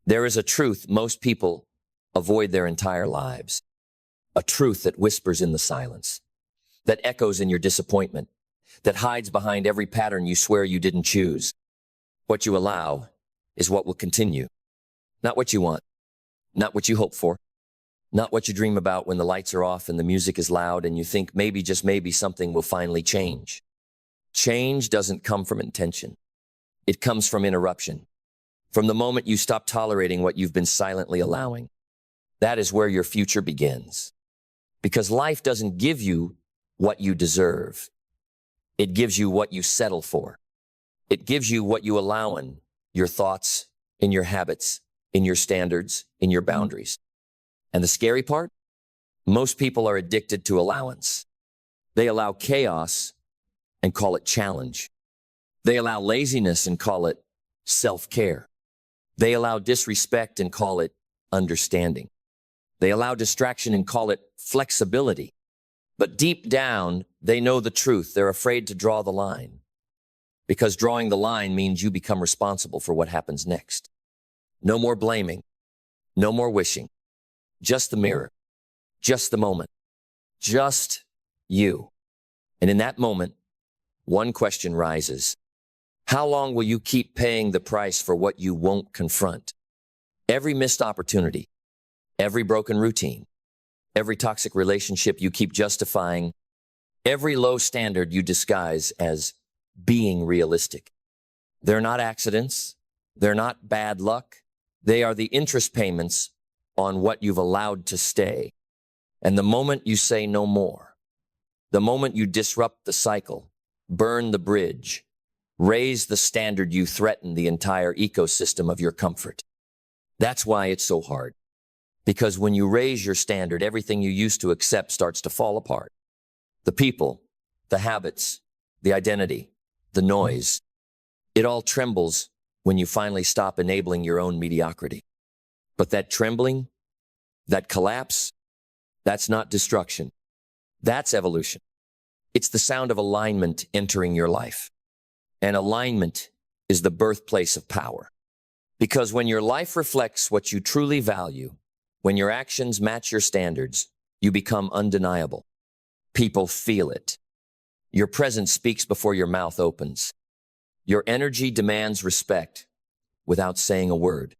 There is a truth most people avoid their entire lives. A truth that whispers in the silence, that echoes in your disappointment, that hides behind every pattern you swear you didn't choose. What you allow is what will continue. Not what you want, not what you hope for, not what you dream about when the lights are off and the music is loud and you think maybe, just maybe, something will finally change. Change doesn't come from intention. It comes from interruption. From the moment you stop tolerating what you've been silently allowing. That is where your future begins. Because life doesn't give you what you deserve. It gives you what you settle for. It gives you what you allow in your thoughts, in your habits, in your standards, in your boundaries. And the scary part? Most people are addicted to allowance. They allow chaos and call it challenge. They allow laziness and call it self-care. They allow disrespect and call it understanding. They allow distraction and call it flexibility. But deep down, they know the truth. They're afraid to draw the line. Because drawing the line means you become responsible for what happens next. No more blaming. No more wishing. Just the mirror. Just the moment. Just you. And in that moment, one question rises. How long will you keep paying the price for what you won't confront? Every missed opportunity, every broken routine, every toxic relationship you keep justifying, every low standard you disguise as being realistic. They're not accidents. They're not bad luck. They are the interest payments on what you've allowed to stay. And the moment you say no more, the moment you disrupt the cycle, burn the bridge, raise the standard, you threaten the entire ecosystem of your comfort. That's why it's so hard. Because when you raise your standard, everything you used to accept starts to fall apart. The people, the habits, the identity, the noise. It all trembles when you finally stop enabling your own mediocrity. But that trembling, that collapse, that's not destruction. That's evolution. It's the sound of alignment entering your life. And alignment is the birthplace of power. Because when your life reflects what you truly value, when your actions match your standards, you become undeniable. People feel it. Your presence speaks before your mouth opens. Your energy demands respect without saying a word.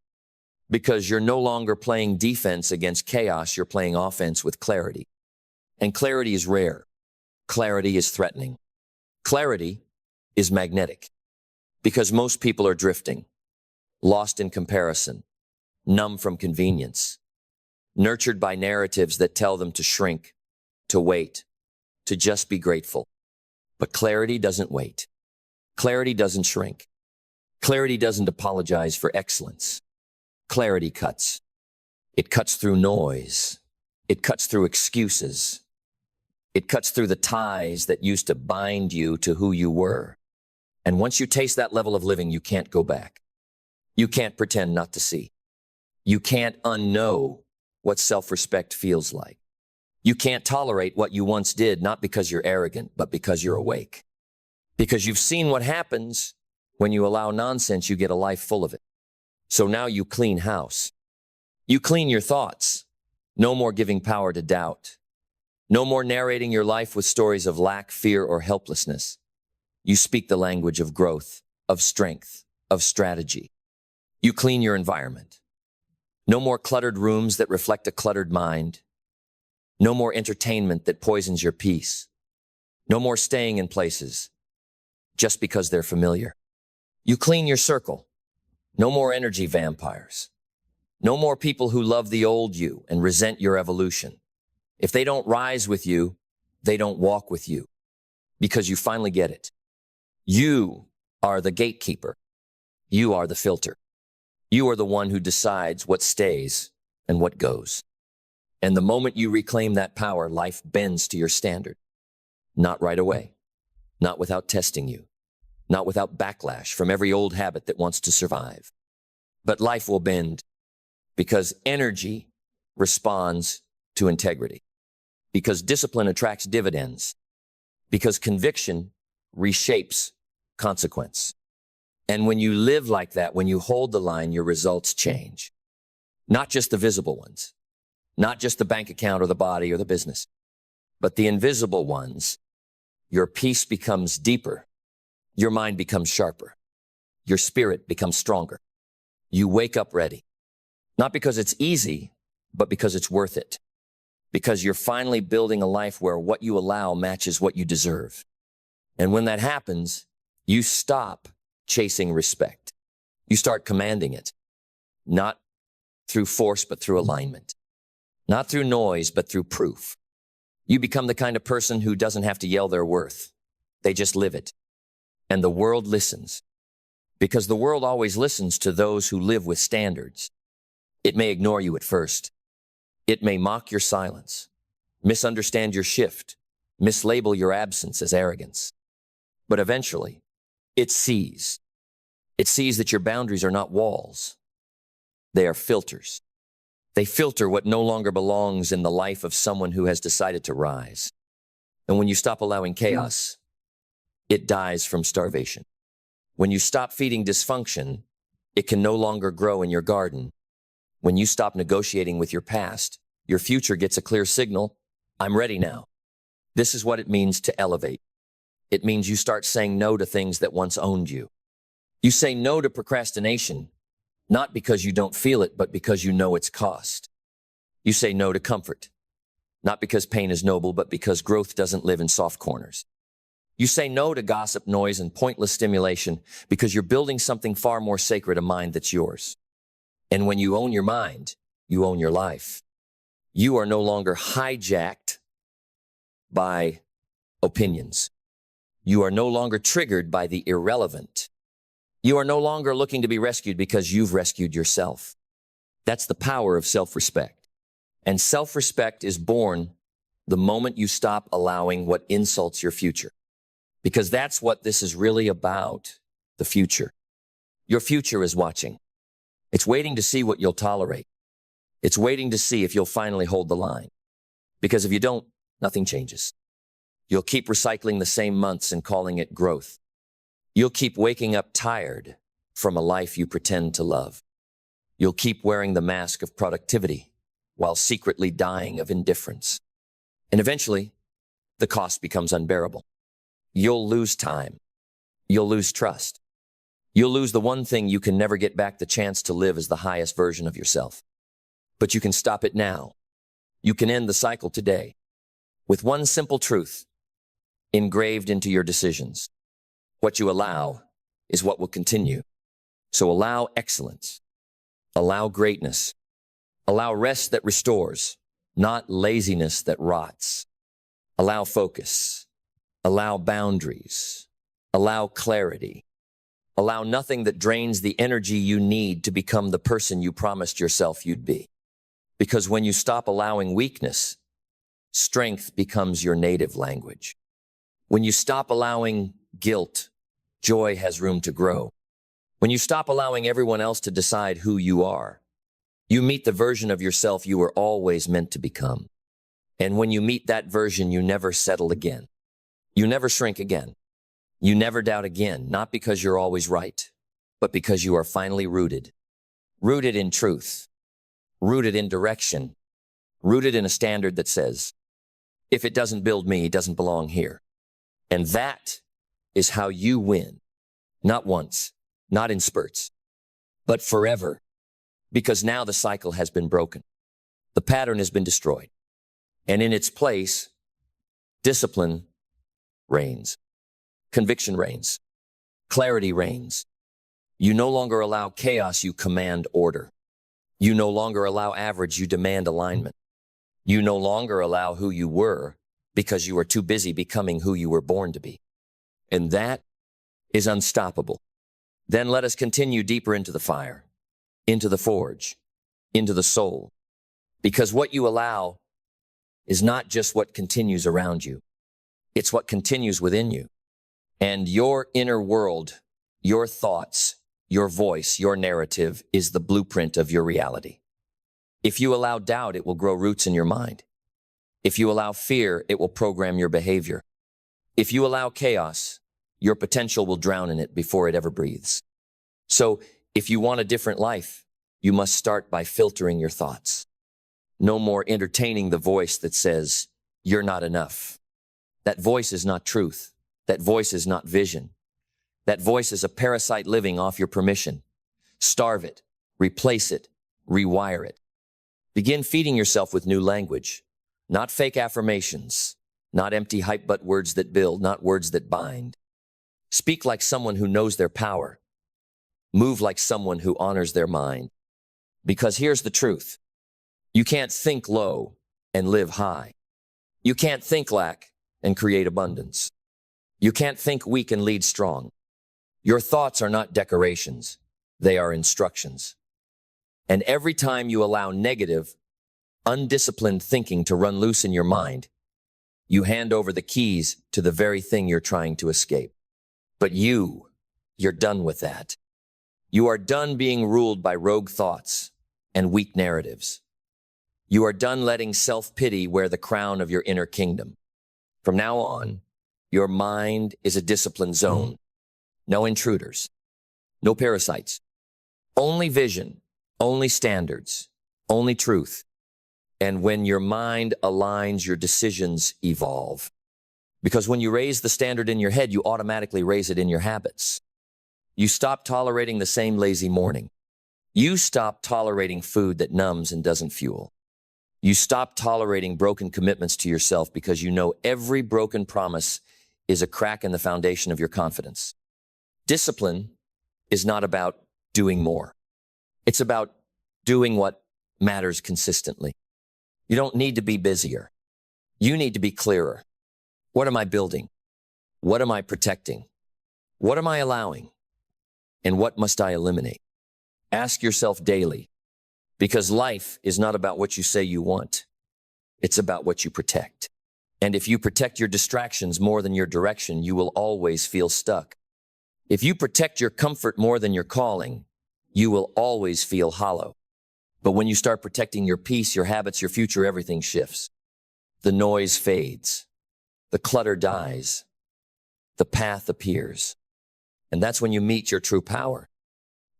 Because you're no longer playing defense against chaos, you're playing offense with clarity. And clarity is rare. Clarity is threatening. Clarity is magnetic. Because most people are drifting, lost in comparison, numb from convenience, nurtured by narratives that tell them to shrink, to wait, to just be grateful. But clarity doesn't wait. Clarity doesn't shrink. Clarity doesn't apologize for excellence. Clarity cuts. It cuts through noise. It cuts through excuses. It cuts through the ties that used to bind you to who you were. And once you taste that level of living, you can't go back. You can't pretend not to see. You can't unknow what self-respect feels like. You can't tolerate what you once did, not because you're arrogant, but because you're awake. Because you've seen what happens when you allow nonsense, you get a life full of it. So now you clean house. You clean your thoughts. No more giving power to doubt. No more narrating your life with stories of lack, fear, or helplessness. You speak the language of growth, of strength, of strategy. You clean your environment. No more cluttered rooms that reflect a cluttered mind. No more entertainment that poisons your peace. No more staying in places just because they're familiar. You clean your circle. No more energy vampires. No more people who love the old you and resent your evolution. If they don't rise with you, they don't walk with you. Because you finally get it. You are the gatekeeper. You are the filter. You are the one who decides what stays and what goes. And the moment you reclaim that power, life bends to your standard. Not right away. Not without testing you. Not without backlash from every old habit that wants to survive. But life will bend because energy responds to integrity. Because discipline attracts dividends. Because conviction reshapes consequence. And when you live like that, when you hold the line, your results change. Not just the visible ones, not just the bank account or the body or the business, but the invisible ones. Your peace becomes deeper. Your mind becomes sharper. Your spirit becomes stronger. You wake up ready. Not because it's easy, but because it's worth it. Because you're finally building a life where what you allow matches what you deserve. And when that happens, you stop chasing respect. You start commanding it. Not through force, but through alignment. Not through noise, but through proof. You become the kind of person who doesn't have to yell their worth. They just live it. And the world listens. Because the world always listens to those who live with standards. It may ignore you at first. It may mock your silence, misunderstand your shift, mislabel your absence as arrogance. But eventually, it sees. It sees that your boundaries are not walls. They are filters. They filter what no longer belongs in the life of someone who has decided to rise. And when you stop allowing chaos, it dies from starvation. When you stop feeding dysfunction, it can no longer grow in your garden. When you stop negotiating with your past, your future gets a clear signal. I'm ready now. This is what it means to elevate. It means you start saying no to things that once owned you. You say no to procrastination, not because you don't feel it, but because you know its cost. You say no to comfort, not because pain is noble, but because growth doesn't live in soft corners. You say no to gossip, noise, and pointless stimulation because you're building something far more sacred, a mind that's yours. And when you own your mind, you own your life. You are no longer hijacked by opinions. You are no longer triggered by the irrelevant. You are no longer looking to be rescued because you've rescued yourself. That's the power of self-respect. And self-respect is born the moment you stop allowing what insults your future. Because that's what this is really about, the future. Your future is watching. It's waiting to see what you'll tolerate. It's waiting to see if you'll finally hold the line. Because if you don't, nothing changes. You'll keep recycling the same months and calling it growth. You'll keep waking up tired from a life you pretend to love. You'll keep wearing the mask of productivity while secretly dying of indifference. And eventually, the cost becomes unbearable. You'll lose time. You'll lose trust. You'll lose the one thing you can never get back, the chance to live as the highest version of yourself. But you can stop it now. You can end the cycle today with one simple truth engraved into your decisions. What you allow is what will continue. So allow excellence. Allow greatness. Allow rest that restores, not laziness that rots. Allow focus. Allow boundaries. Allow clarity. Allow nothing that drains the energy you need to become the person you promised yourself you'd be. Because when you stop allowing weakness, strength becomes your native language. When you stop allowing guilt, joy has room to grow. When you stop allowing everyone else to decide who you are, you meet the version of yourself you were always meant to become. And when you meet that version, you never settle again. You never shrink again. You never doubt again, not because you're always right, but because you are finally rooted. Rooted in truth. Rooted in direction. Rooted in a standard that says, if it doesn't build me, it doesn't belong here. And that is how you win. Not once, not in spurts, but forever. Because now the cycle has been broken. The pattern has been destroyed. And in its place, discipline reigns. Conviction reigns. Clarity reigns. You no longer allow chaos, you command order. You no longer allow average, you demand alignment. You no longer allow who you were because you were too busy becoming who you were born to be. And that is unstoppable. Then let us continue deeper into the fire, into the forge, into the soul. Because what you allow is not just what continues around you. It's what continues within you. And your inner world, your thoughts, your voice, your narrative is the blueprint of your reality. If you allow doubt, it will grow roots in your mind. If you allow fear, it will program your behavior. If you allow chaos, your potential will drown in it before it ever breathes. So if you want a different life, you must start by filtering your thoughts. No more entertaining the voice that says, you're not enough. That voice is not truth. That voice is not vision. That voice is a parasite living off your permission. Starve it, replace it, rewire it. Begin feeding yourself with new language, not fake affirmations, not empty hype but words that build, not words that bind. Speak like someone who knows their power. Move like someone who honors their mind. Because here's the truth. You can't think low and live high. You can't think lack and create abundance. You can't think weak and lead strong. Your thoughts are not decorations. They are instructions. And every time you allow negative, undisciplined thinking to run loose in your mind, you hand over the keys to the very thing you're trying to escape. But you're done with that. You are done being ruled by rogue thoughts and weak narratives. You are done letting self-pity wear the crown of your inner kingdom. From now on, your mind is a disciplined zone. No intruders, no parasites, only vision, only standards, only truth. And when your mind aligns, your decisions evolve. Because when you raise the standard in your head, you automatically raise it in your habits. You stop tolerating the same lazy morning. You stop tolerating food that numbs and doesn't fuel. You stop tolerating broken commitments to yourself because you know every broken promise is a crack in the foundation of your confidence. Discipline is not about doing more. It's about doing what matters consistently. You don't need to be busier. You need to be clearer. What am I building? What am I protecting? What am I allowing? And what must I eliminate? Ask yourself daily, because life is not about what you say you want. It's about what you protect. And if you protect your distractions more than your direction, you will always feel stuck. If you protect your comfort more than your calling, you will always feel hollow. But when you start protecting your peace, your habits, your future, everything shifts. The noise fades. The clutter dies. The path appears. And that's when you meet your true power.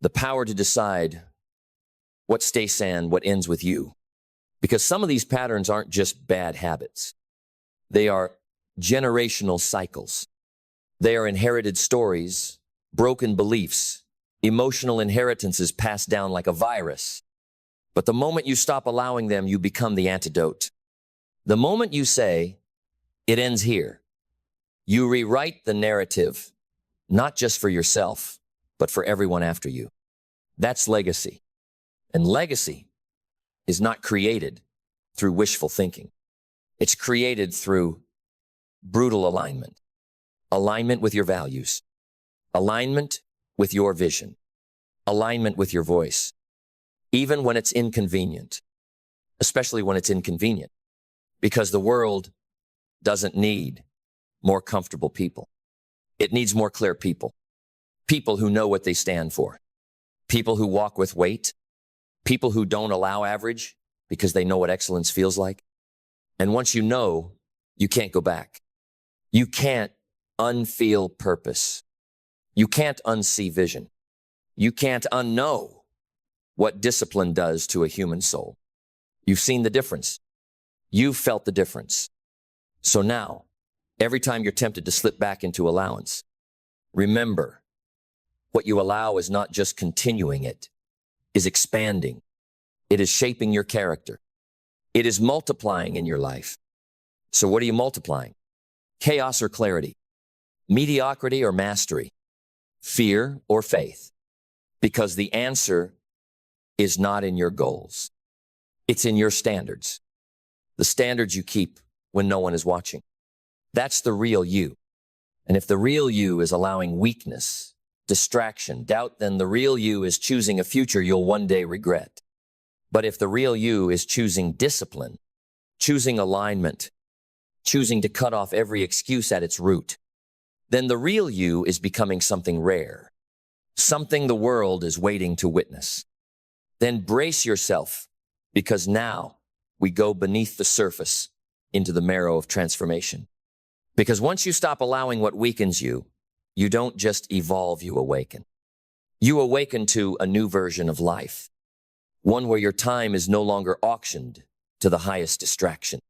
The power to decide what stays sand, what ends with you. Because some of these patterns aren't just bad habits. They are generational cycles. They are inherited stories, broken beliefs, emotional inheritances passed down like a virus. But the moment you stop allowing them, you become the antidote. The moment you say, it ends here, you rewrite the narrative, not just for yourself, but for everyone after you. That's legacy. And legacy is not created through wishful thinking. It's created through brutal alignment. Alignment with your values. Alignment with your vision. Alignment with your voice. Even when it's inconvenient. Especially when it's inconvenient. Because the world doesn't need more comfortable people. It needs more clear people. People who know what they stand for. People who walk with weight. People who don't allow average because they know what excellence feels like. And once you know, you can't go back. You can't unfeel purpose. You can't unsee vision. You can't unknow what discipline does to a human soul. You've seen the difference. You've felt the difference. So now, every time you're tempted to slip back into allowance, remember, what you allow is not just continuing it, is expanding. It is shaping your character. It is multiplying in your life. So what are you multiplying? Chaos or clarity? Mediocrity or mastery? Fear or faith? Because the answer is not in your goals. It's in your standards. The standards you keep when no one is watching. That's the real you. And if the real you is allowing weakness, distraction, doubt, then the real you is choosing a future you'll one day regret. But if the real you is choosing discipline, choosing alignment, choosing to cut off every excuse at its root, then the real you is becoming something rare, something the world is waiting to witness. Then brace yourself, because now we go beneath the surface into the marrow of transformation. Because once you stop allowing what weakens you, you don't just evolve, you awaken. You awaken to a new version of life. One where your time is no longer auctioned to the highest distraction.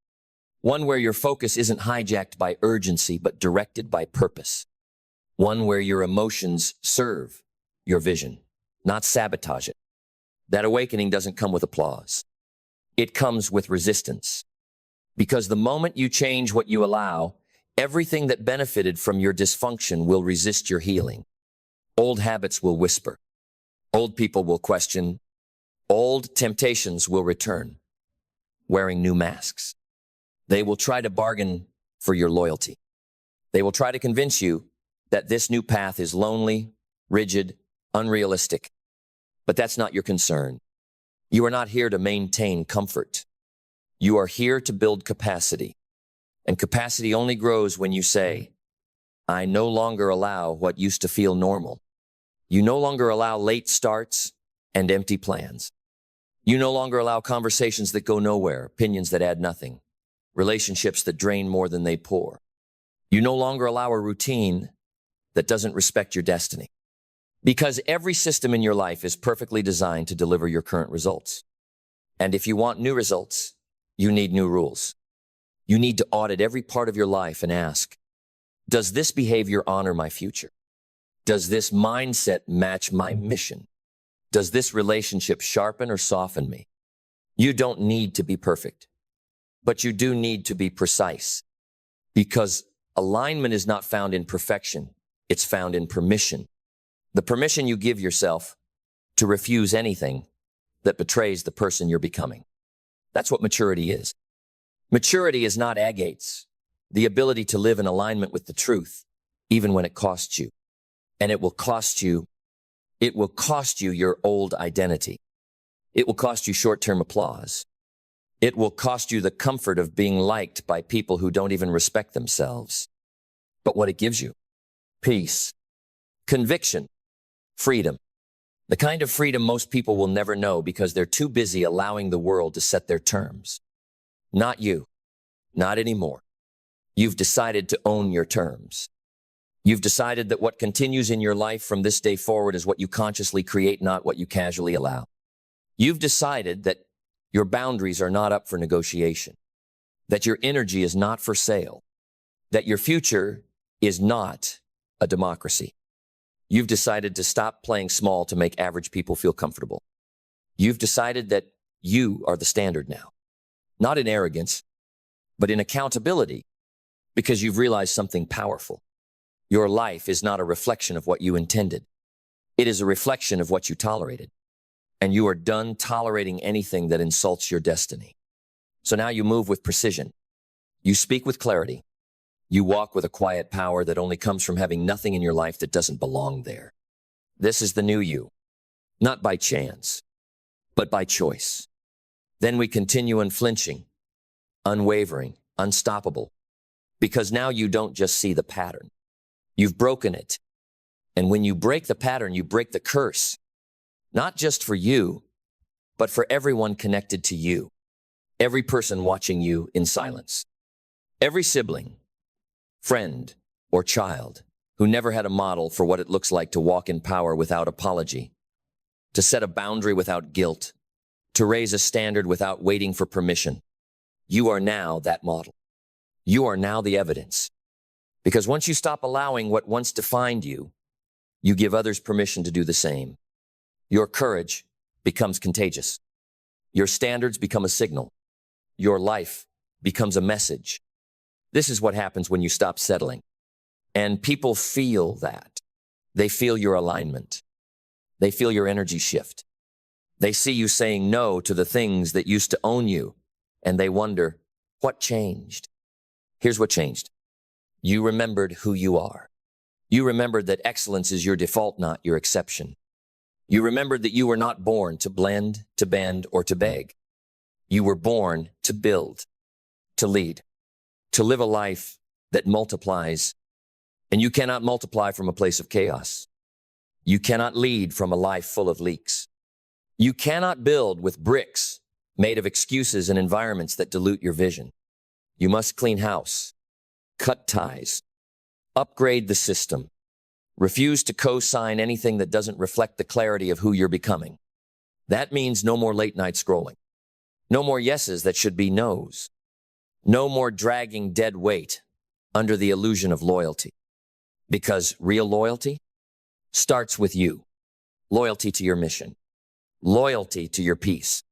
One where your focus isn't hijacked by urgency, but directed by purpose. One where your emotions serve your vision, not sabotage it. That awakening doesn't come with applause. It comes with resistance. Because the moment you change what you allow, everything that benefited from your dysfunction will resist your healing. Old habits will whisper. Old people will question. Old temptations will return, wearing new masks. They will try to bargain for your loyalty. They will try to convince you that this new path is lonely, rigid, unrealistic. But that's not your concern. You are not here to maintain comfort. You are here to build capacity. And capacity only grows when you say, I no longer allow what used to feel normal. You no longer allow late starts and empty plans. You no longer allow conversations that go nowhere, opinions that add nothing, relationships that drain more than they pour. You no longer allow a routine that doesn't respect your destiny. Because every system in your life is perfectly designed to deliver your current results. And if you want new results, you need new rules. You need to audit every part of your life and ask, does this behavior honor my future? Does this mindset match my mission? Does this relationship sharpen or soften me? You don't need to be perfect, but you do need to be precise. Because alignment is not found in perfection, it's found in permission. The permission you give yourself to refuse anything that betrays the person you're becoming. That's what maturity is. Maturity is not agates, the ability to live in alignment with the truth, even when it costs you. And it will cost you your old identity. It will cost you short-term applause. It will cost you the comfort of being liked by people who don't even respect themselves. But what it gives you, peace, conviction, freedom. The kind of freedom most people will never know because they're too busy allowing the world to set their terms. Not you. Not anymore. You've decided to own your terms. You've decided that what continues in your life from this day forward is what you consciously create, not what you casually allow. You've decided that your boundaries are not up for negotiation, that your energy is not for sale, that your future is not a democracy. You've decided to stop playing small to make average people feel comfortable. You've decided that you are the standard now, not in arrogance, but in accountability, because you've realized something powerful. Your life is not a reflection of what you intended. It is a reflection of what you tolerated. And you are done tolerating anything that insults your destiny. So now you move with precision. You speak with clarity. You walk with a quiet power that only comes from having nothing in your life that doesn't belong there. This is the new you, not by chance, but by choice. Then we continue unflinching, unwavering, unstoppable, because now you don't just see the pattern. You've broken it. And when you break the pattern, you break the curse, not just for you, but for everyone connected to you, every person watching you in silence, every sibling, friend, or child who never had a model for what it looks like to walk in power without apology, to set a boundary without guilt, to raise a standard without waiting for permission. You are now that model. You are now the evidence. Because once you stop allowing what once defined you, you give others permission to do the same. Your courage becomes contagious. Your standards become a signal. Your life becomes a message. This is what happens when you stop settling. And people feel that. They feel your alignment. They feel your energy shift. They see you saying no to the things that used to own you, and they wonder, what changed? Here's what changed. You remembered who you are. You remembered that excellence is your default, not your exception. You remembered that you were not born to blend, to bend, or to beg. You were born to build, to lead, to live a life that multiplies. And you cannot multiply from a place of chaos. You cannot lead from a life full of leaks. You cannot build with bricks made of excuses and environments that dilute your vision. You must clean house, cut ties, upgrade the system, refuse to co-sign anything that doesn't reflect the clarity of who you're becoming. That means no more late night scrolling. No more yeses that should be nos. No more dragging dead weight under the illusion of loyalty. Because real loyalty starts with you. Loyalty to your mission. Loyalty to your peace.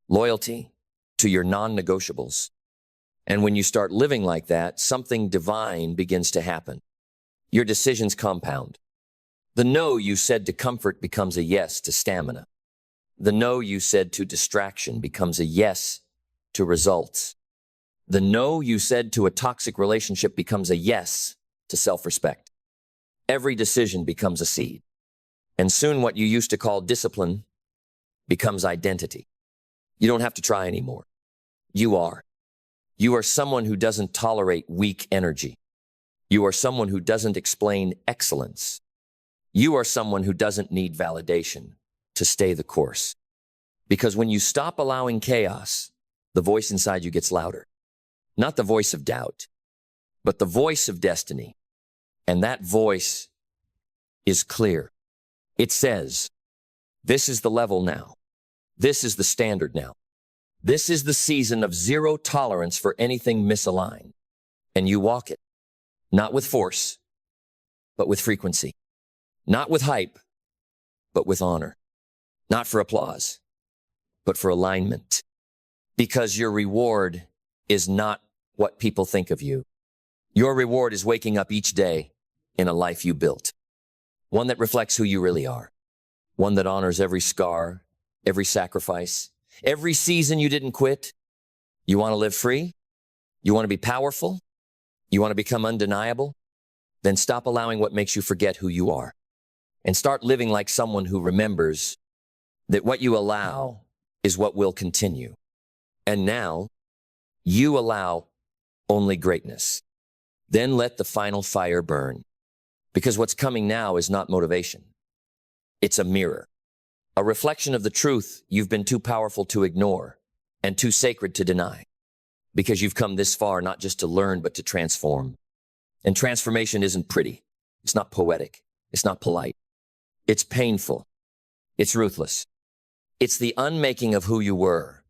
Loyalty to your non-negotiables. And when you start living like that, something divine begins to happen. Your decisions compound. The no you said to comfort becomes a yes to stamina. The no you said to distraction becomes a yes to results. The no you said to a toxic relationship becomes a yes to self-respect. Every decision becomes a seed. And soon what you used to call discipline becomes identity. You don't have to try anymore. You are. You are someone who doesn't tolerate weak energy. You are someone who doesn't explain excellence. You are someone who doesn't need validation to stay the course. Because when you stop allowing chaos, the voice inside you gets louder. Not the voice of doubt, but the voice of destiny. And that voice is clear. It says, this is the level now. This is the standard now. This is the season of zero tolerance for anything misaligned. And you walk it, not with force, but with frequency. Not with hype, but with honor. Not for applause, but for alignment. Because your reward is not what people think of you. Your reward is waking up each day in a life you built. One that reflects who you really are. One that honors every scar, every sacrifice, every season you didn't quit. You want to live free? You want to be powerful? You want to become undeniable? Then stop allowing what makes you forget who you are. And start living like someone who remembers that what you allow is what will continue. And now, you allow only greatness. Then let the final fire burn. Because what's coming now is not motivation. It's a mirror. A reflection of the truth you've been too powerful to ignore and too sacred to deny. Because you've come this far not just to learn, but to transform. And transformation isn't pretty. It's not poetic. It's not polite. It's painful. It's ruthless. It's the unmaking of who you were,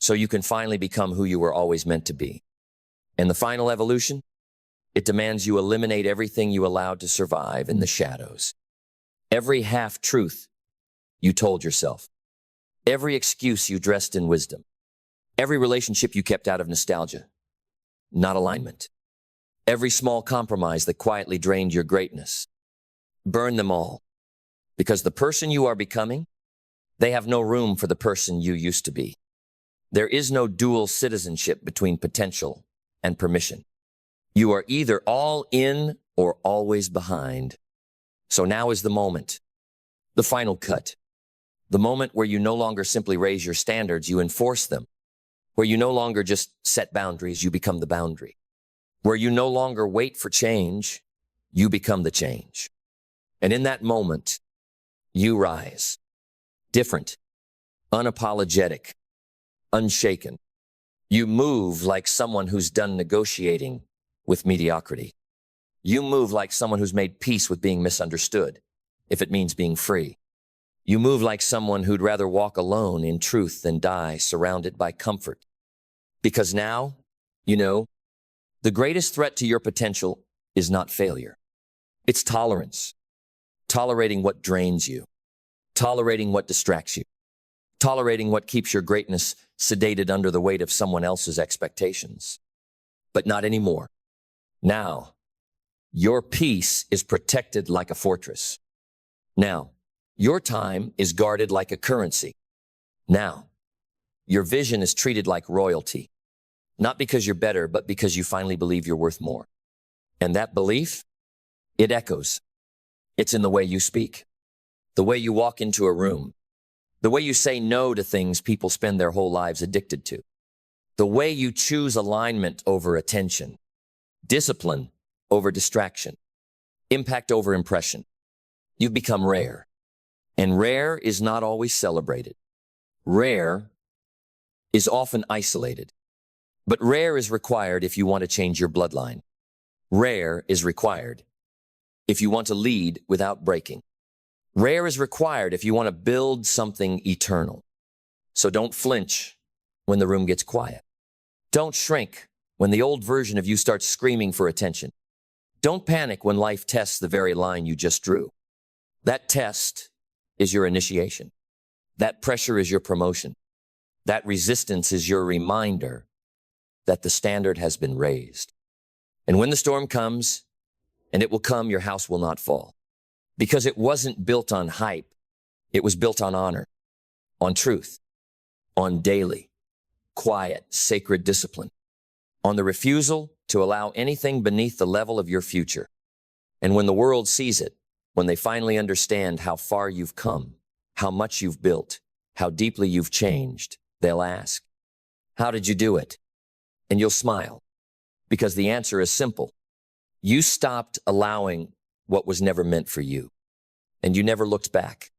so you can finally become who you were always meant to be. And the final evolution? It demands you eliminate everything you allowed to survive in the shadows. Every half-truth you told yourself. Every excuse you dressed in wisdom. Every relationship you kept out of nostalgia, not alignment. Every small compromise that quietly drained your greatness. Burn them all. Because the person you are becoming, they have no room for the person you used to be. There is no dual citizenship between potential and permission. You are either all in or always behind. So now is the moment. The final cut. The moment where you no longer simply raise your standards, you enforce them. Where you no longer just set boundaries, you become the boundary. Where you no longer wait for change, you become the change. And in that moment, you rise. Different, unapologetic, unshaken. You move like someone who's done negotiating with mediocrity. You move like someone who's made peace with being misunderstood, if it means being free. You move like someone who'd rather walk alone in truth than die surrounded by comfort. Because now, you know, the greatest threat to your potential is not failure. It's tolerance. Tolerating what drains you. Tolerating what distracts you. Tolerating what keeps your greatness sedated under the weight of someone else's expectations. But not anymore. Now, your peace is protected like a fortress. Now, your time is guarded like a currency. Now, your vision is treated like royalty. Not because you're better, but because you finally believe you're worth more. And that belief, it echoes. It's in the way you speak, the way you walk into a room, the way you say no to things people spend their whole lives addicted to, the way you choose alignment over attention, discipline over distraction, impact over impression. You've become rare. And rare is not always celebrated. Rare is often isolated. But rare is required if you want to change your bloodline. Rare is required if you want to lead without breaking. Rare is required if you want to build something eternal. So don't flinch when the room gets quiet. Don't shrink when the old version of you starts screaming for attention. Don't panic when life tests the very line you just drew. That test is your initiation. That pressure is your promotion. That resistance is your reminder that the standard has been raised. And when the storm comes, and it will come, your house will not fall. Because it wasn't built on hype. It was built on honor, on truth, on daily, quiet, sacred discipline, on the refusal to allow anything beneath the level of your future. And when the world sees it, when they finally understand how far you've come, how much you've built, how deeply you've changed, they'll ask, "How did you do it?" And you'll smile, because the answer is simple. You stopped allowing what was never meant for you, and you never looked back.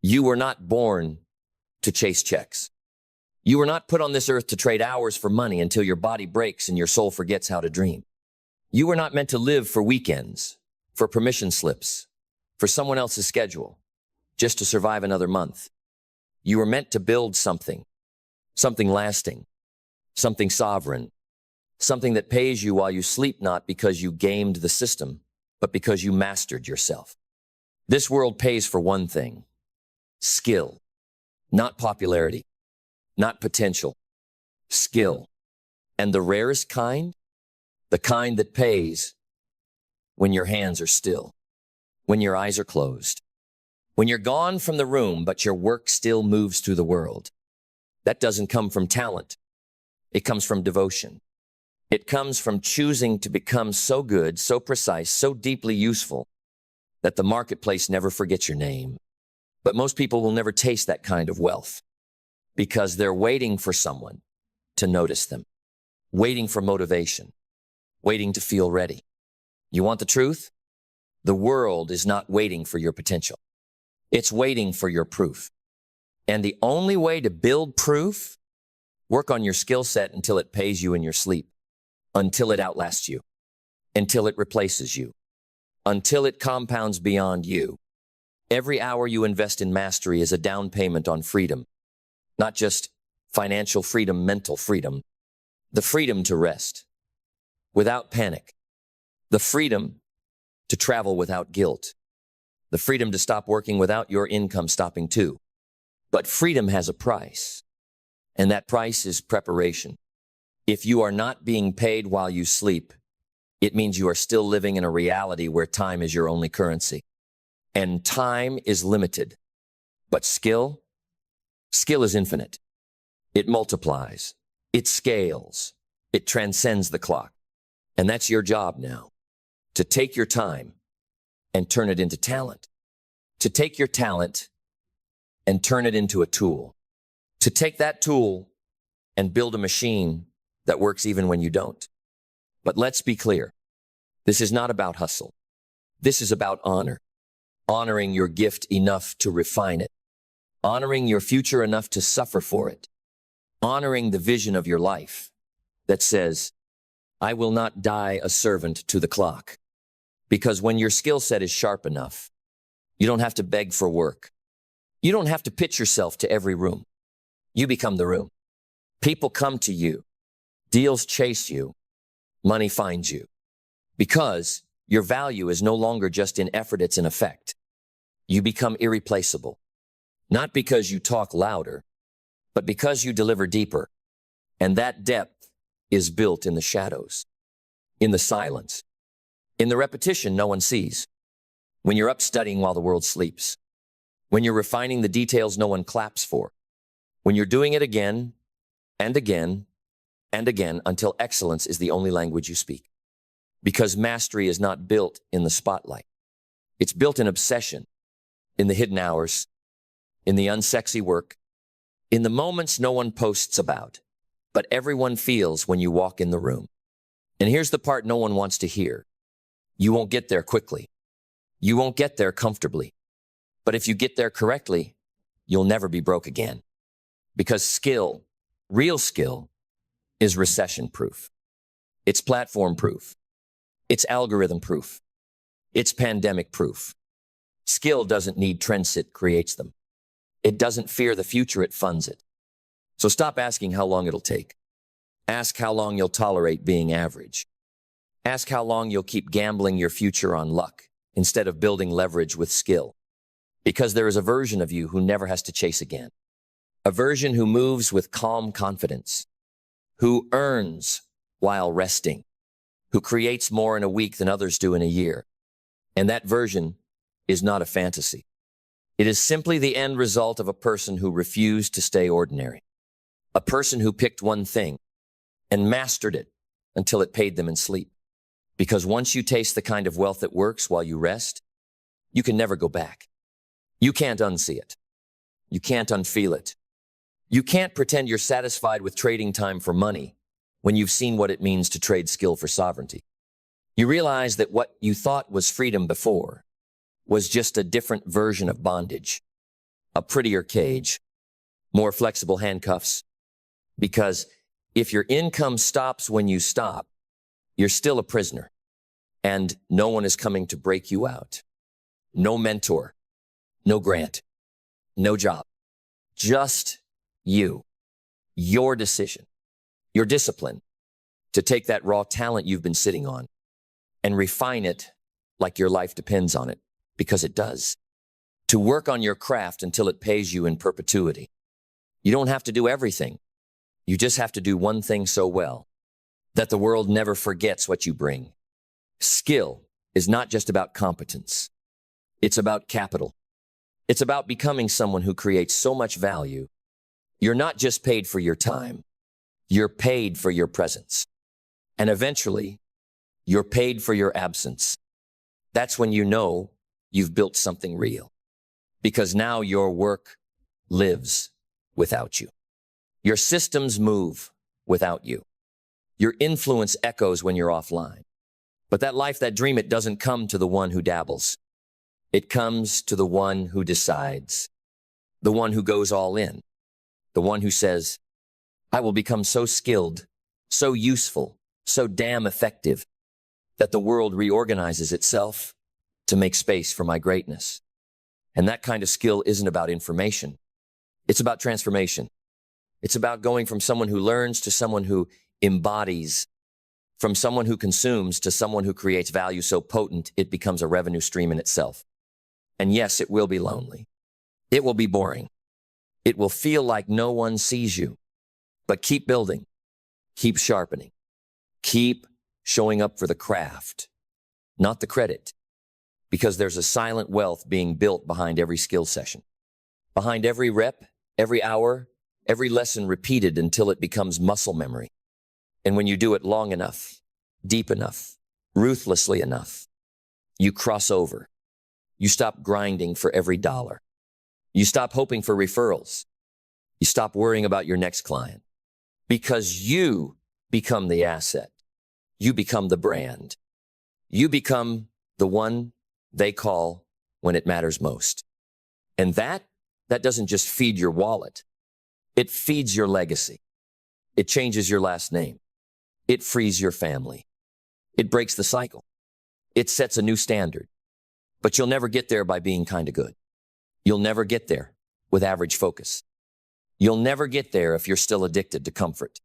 You were not born to chase checks. You were not put on this earth to trade hours for money until your body breaks and your soul forgets how to dream. You were not meant to live for weekends, for permission slips, for someone else's schedule, just to survive another month. You were meant to build something lasting, something sovereign, something that pays you while you sleep, not because you gamed the system, but because you mastered yourself. This world pays for one thing: skill, not popularity, not potential, skill. And the rarest kind? The kind that pays when your hands are still, when your eyes are closed, when you're gone from the room, but your work still moves through the world. That doesn't come from talent. It comes from devotion. It comes from choosing to become so good, so precise, so deeply useful that the marketplace never forgets your name. But most people will never taste that kind of wealth because they're waiting for someone to notice them, waiting for motivation, waiting to feel ready. You want the truth? The world is not waiting for your potential. It's waiting for your proof. And the only way to build proof, work on your skill set until it pays you in your sleep, until it outlasts you, until it replaces you, until it compounds beyond you. Every hour you invest in mastery is a down payment on freedom, not just financial freedom, mental freedom, the freedom to rest without panic, the freedom to travel without guilt, the freedom to stop working without your income stopping too. But freedom has a price, and that price is preparation. If you are not being paid while you sleep, it means you are still living in a reality where time is your only currency. And time is limited. But skill is infinite. It multiplies. It scales. It transcends the clock. And that's your job now, to take your time and turn it into talent. To take your talent and turn it into a tool. To take that tool and build a machine that works even when you don't. But let's be clear. This is not about hustle. This is about honor. Honoring your gift enough to refine it. Honoring your future enough to suffer for it. Honoring the vision of your life that says, "I will not die a servant to the clock." Because when your skill set is sharp enough, you don't have to beg for work. You don't have to pitch yourself to every room. You become the room. People come to you. Deals chase you. Money finds you. Because your value is no longer just in effort, it's in effect. You become irreplaceable. Not because you talk louder, but because you deliver deeper. And that depth is built in the shadows, in the silence, in the repetition no one sees. When you're up studying while the world sleeps. When you're refining the details no one claps for. When you're doing it again and again and again until excellence is the only language you speak. Because mastery is not built in the spotlight. It's built in obsession, in the hidden hours, in the unsexy work, in the moments no one posts about, but everyone feels when you walk in the room. And here's the part no one wants to hear. You won't get there quickly. You won't get there comfortably. But if you get there correctly, you'll never be broke again. Because skill, real skill, is recession proof. It's platform proof. It's algorithm proof. It's pandemic proof. Skill doesn't need trends, it creates them. It doesn't fear the future, it funds it. So stop asking how long it'll take. Ask how long you'll tolerate being average. Ask how long you'll keep gambling your future on luck instead of building leverage with skill. Because there is a version of you who never has to chase again. A version who moves with calm confidence, who earns while resting, who creates more in a week than others do in a year. And that version is not a fantasy. It is simply the end result of a person who refused to stay ordinary. A person who picked one thing and mastered it until it paid them in sleep. Because once you taste the kind of wealth that works while you rest, you can never go back. You can't unsee it. You can't unfeel it. You can't pretend you're satisfied with trading time for money when you've seen what it means to trade skill for sovereignty. You realize that what you thought was freedom before was just a different version of bondage, a prettier cage, more flexible handcuffs. Because if your income stops when you stop, you're still a prisoner, and no one is coming to break you out. No mentor, no grant, no job, just you, your decision, your discipline to take that raw talent you've been sitting on and refine it like your life depends on it, because it does. To work on your craft until it pays you in perpetuity. You don't have to do everything. You just have to do one thing so well that the world never forgets what you bring. Skill is not just about competence. It's about capital. It's about becoming someone who creates so much value. You're not just paid for your time. You're paid for your presence. And eventually, you're paid for your absence. That's when you know you've built something real. Because now your work lives without you. Your systems move without you. Your influence echoes when you're offline. But that life, that dream, it doesn't come to the one who dabbles. It comes to the one who decides. The one who goes all in. The one who says, I will become so skilled, so useful, so damn effective that the world reorganizes itself to make space for my greatness. And that kind of skill isn't about information. It's about transformation. It's about going from someone who learns to someone who embodies, from someone who consumes to someone who creates value so potent it becomes a revenue stream in itself. And yes, it will be lonely. It will be boring. It will feel like no one sees you. But keep building. Keep sharpening. Keep showing up for the craft, not the credit. Because there's a silent wealth being built behind every skill session. Behind every rep, every hour, every lesson repeated until it becomes muscle memory. And when you do it long enough, deep enough, ruthlessly enough, you cross over. You stop grinding for every dollar. You stop hoping for referrals. You stop worrying about your next client. Because you become the asset. You become the brand. You become the one they call when it matters most. And that doesn't just feed your wallet. It feeds your legacy. It changes your last name. It frees your family. It breaks the cycle. It sets a new standard. But you'll never get there by being kind of good. You'll never get there with average focus. You'll never get there if you're still addicted to comfort.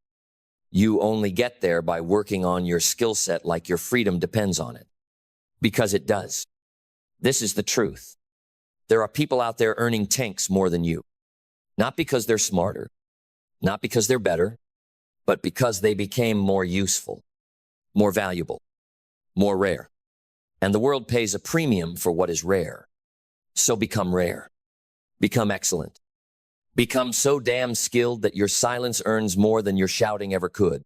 You only get there by working on your skill set like your freedom depends on it. Because it does. This is the truth. There are people out there earning tanks more than you. Not because they're smarter, not because they're better, but because they became more useful, more valuable, more rare. And the world pays a premium for what is rare. So become rare. Become excellent. Become so damn skilled that your silence earns more than your shouting ever could.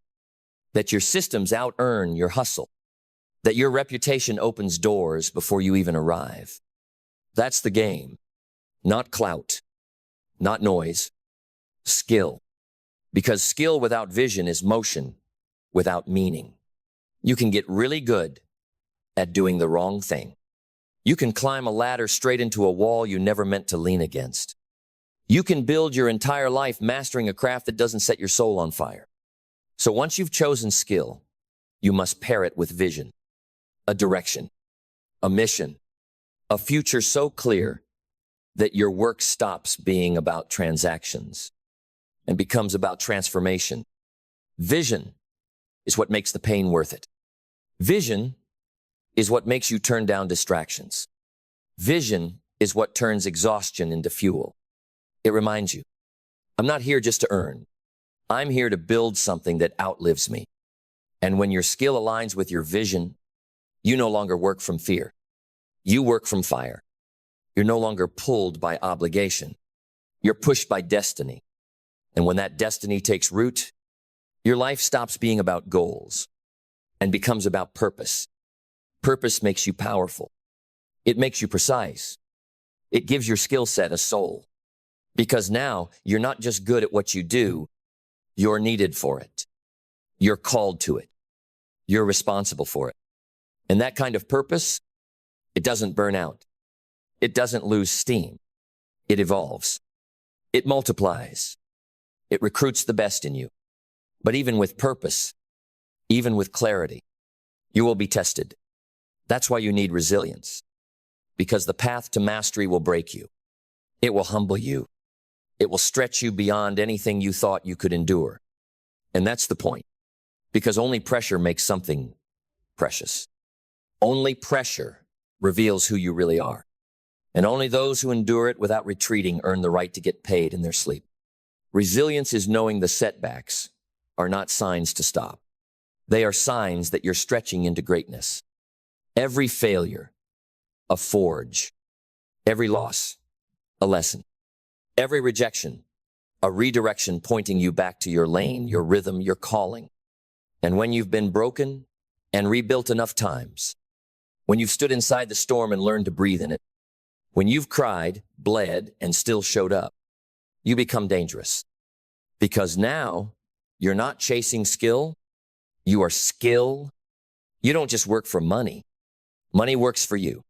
That your systems out-earn your hustle. That your reputation opens doors before you even arrive. That's the game. Not clout. Not noise. Skill. Because skill without vision is motion without meaning. You can get really good at doing the wrong thing. You can climb a ladder straight into a wall you never meant to lean against. You can build your entire life mastering a craft that doesn't set your soul on fire. So once you've chosen skill, you must pair it with vision, a direction, a mission, A future so clear that your work stops being about transactions and becomes about transformation. Vision is what makes the pain worth it. Vision is what makes you turn down distractions. Vision is what turns exhaustion into fuel. It reminds you, I'm not here just to earn. I'm here to build something that outlives me. And when your skill aligns with your vision, you no longer work from fear. You work from fire. You're no longer pulled by obligation. You're pushed by destiny. And when that destiny takes root, your life stops being about goals and becomes about purpose. Purpose makes you powerful. It makes you precise. It gives your skill set a soul. Because now you're not just good at what you do, you're needed for it. You're called to it. You're responsible for it. And that kind of purpose, it doesn't burn out. It doesn't lose steam. It evolves. It multiplies. It recruits the best in you. But even with purpose, even with clarity, you will be tested. That's why you need resilience. Because the path to mastery will break you. It will humble you. It will stretch you beyond anything you thought you could endure. And that's the point. Because only pressure makes something precious. Only pressure reveals who you really are. And only those who endure it without retreating earn the right to get paid in their sleep. Resilience is knowing the setbacks are not signs to stop. They are signs that you're stretching into greatness. Every failure, a forge. Every loss, a lesson. Every rejection, a redirection pointing you back to your lane, your rhythm, your calling. And when you've been broken and rebuilt enough times, when you've stood inside the storm and learned to breathe in it, when you've cried, bled, and still showed up, you become dangerous. Because now you're not chasing skill, you are skill. You don't just work for money. Money works for you.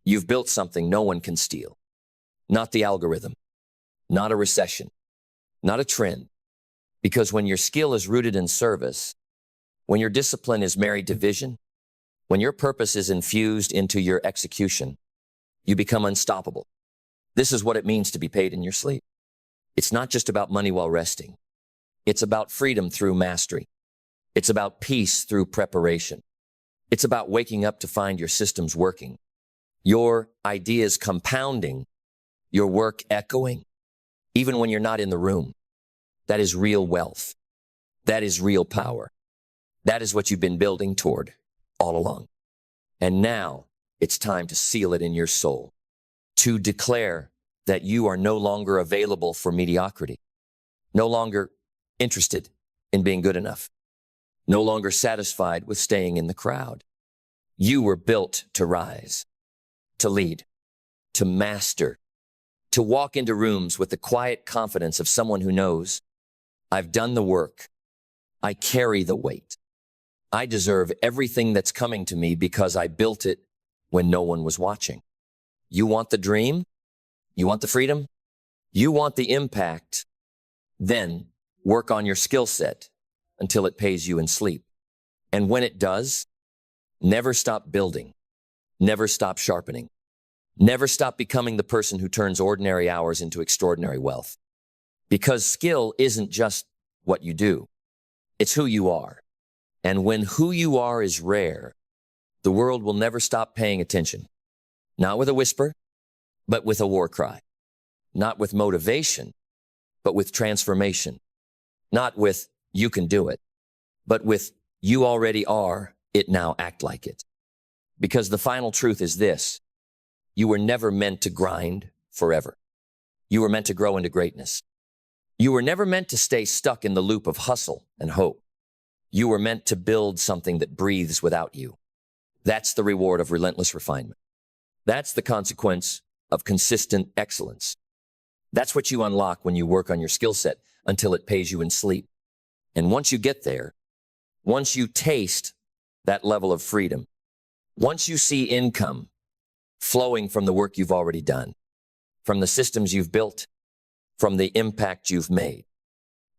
You've built something no one can steal. Not the algorithm, not a recession, not a trend. Because when your skill is rooted in service, when your discipline is married to vision, when your purpose is infused into your execution, you become unstoppable. This is what it means to be paid in your sleep. It's not just about money while resting. It's about freedom through mastery. It's about peace through preparation. It's about waking up to find your systems working, your ideas compounding, your work echoing, even when you're not in the room. That is real wealth. That is real power. That is what you've been building toward all along. And now it's time to seal it in your soul, to declare that you are no longer available for mediocrity, no longer interested in being good enough, no longer satisfied with staying in the crowd. You were built to rise, to lead, to master, to walk into rooms with the quiet confidence of someone who knows, I've done the work. I carry the weight. I deserve everything that's coming to me because I built it when no one was watching. You want the dream? You want the freedom? You want the impact? Then work on your skill set until it pays you in sleep. And when it does, never stop building. Never stop sharpening. Never stop becoming the person who turns ordinary hours into extraordinary wealth. Because skill isn't just what you do. It's who you are. And when who you are is rare, the world will never stop paying attention. Not with a whisper, but with a war cry. Not with motivation, but with transformation. Not with, you can do it, but with, you already are it, now act like it. Because the final truth is this: you were never meant to grind forever. You were meant to grow into greatness. You were never meant to stay stuck in the loop of hustle and hope. You were meant to build something that breathes without you. That's the reward of relentless refinement. That's the consequence of consistent excellence. That's what you unlock when you work on your skill set until it pays you in sleep. And once you get there, once you taste that level of freedom, once you see income flowing from the work you've already done, from the systems you've built, from the impact you've made,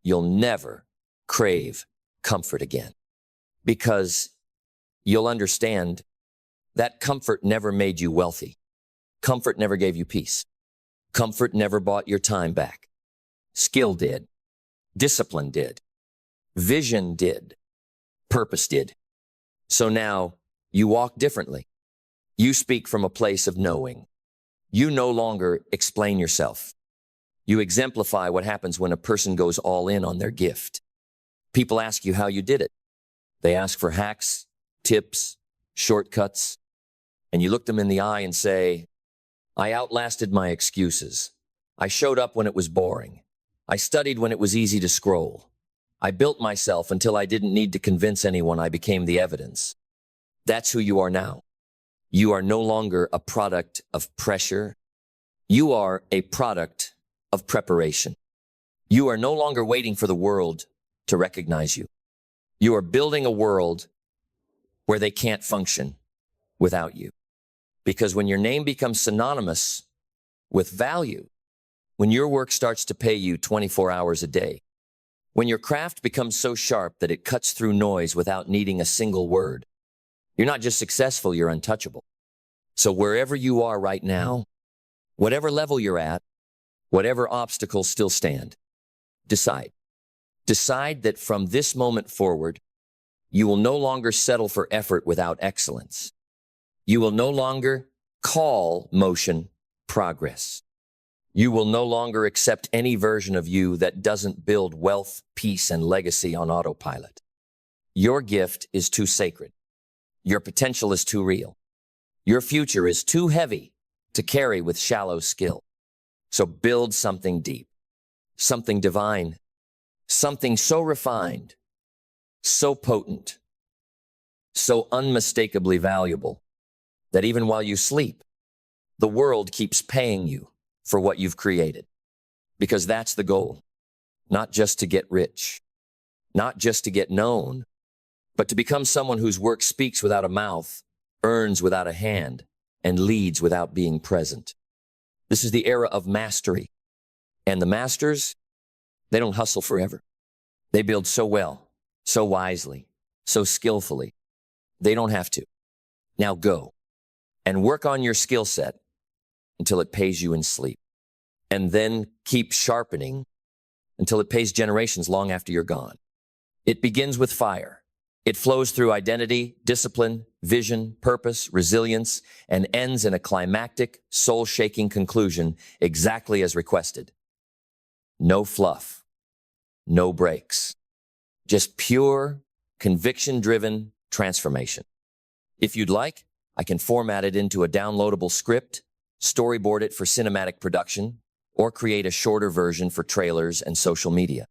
you'll never crave comfort again. Because you'll understand that comfort never made you wealthy. Comfort never gave you peace. Comfort never bought your time back. Skill did. Discipline did. Vision did. Purpose did. So now you walk differently. You speak from a place of knowing. You no longer explain yourself. You exemplify what happens when a person goes all in on their gift. People ask you how you did it. They ask for hacks, tips, shortcuts, and you look them in the eye and say, I outlasted my excuses. I showed up when it was boring. I studied when it was easy to scroll. I built myself until I didn't need to convince anyone. I became the evidence. That's who you are now. You are no longer a product of pressure. You are a product of preparation. You are no longer waiting for the world to recognize you. You are building a world where they can't function without you. Because when your name becomes synonymous with value, when your work starts to pay you 24 hours a day, when your craft becomes so sharp that it cuts through noise without needing a single word, you're not just successful, you're untouchable. So wherever you are right now, whatever level you're at, whatever obstacles still stand, decide. Decide that from this moment forward, you will no longer settle for effort without excellence. You will no longer call motion progress. You will no longer accept any version of you that doesn't build wealth, peace, and legacy on autopilot. Your gift is too sacred. Your potential is too real. Your future is too heavy to carry with shallow skill. So build something deep, something divine, something so refined, so potent, so unmistakably valuable that even while you sleep, the world keeps paying you for what you've created. Because that's the goal. Not just to get rich, not just to get known, but to become someone whose work speaks without a mouth, earns without a hand, and leads without being present. This is the era of mastery. And the masters, they don't hustle forever. They build so well, so wisely, so skillfully. They don't have to. Now go and work on your skill set until it pays you in sleep. And then keep sharpening until it pays generations long after you're gone. It begins with fire. It flows through identity, discipline, vision, purpose, resilience, and ends in a climactic, soul-shaking conclusion exactly as requested. No fluff, no breaks, just pure, conviction-driven transformation. If you'd like, I can format it into a downloadable script, storyboard it for cinematic production, or create a shorter version for trailers and social media.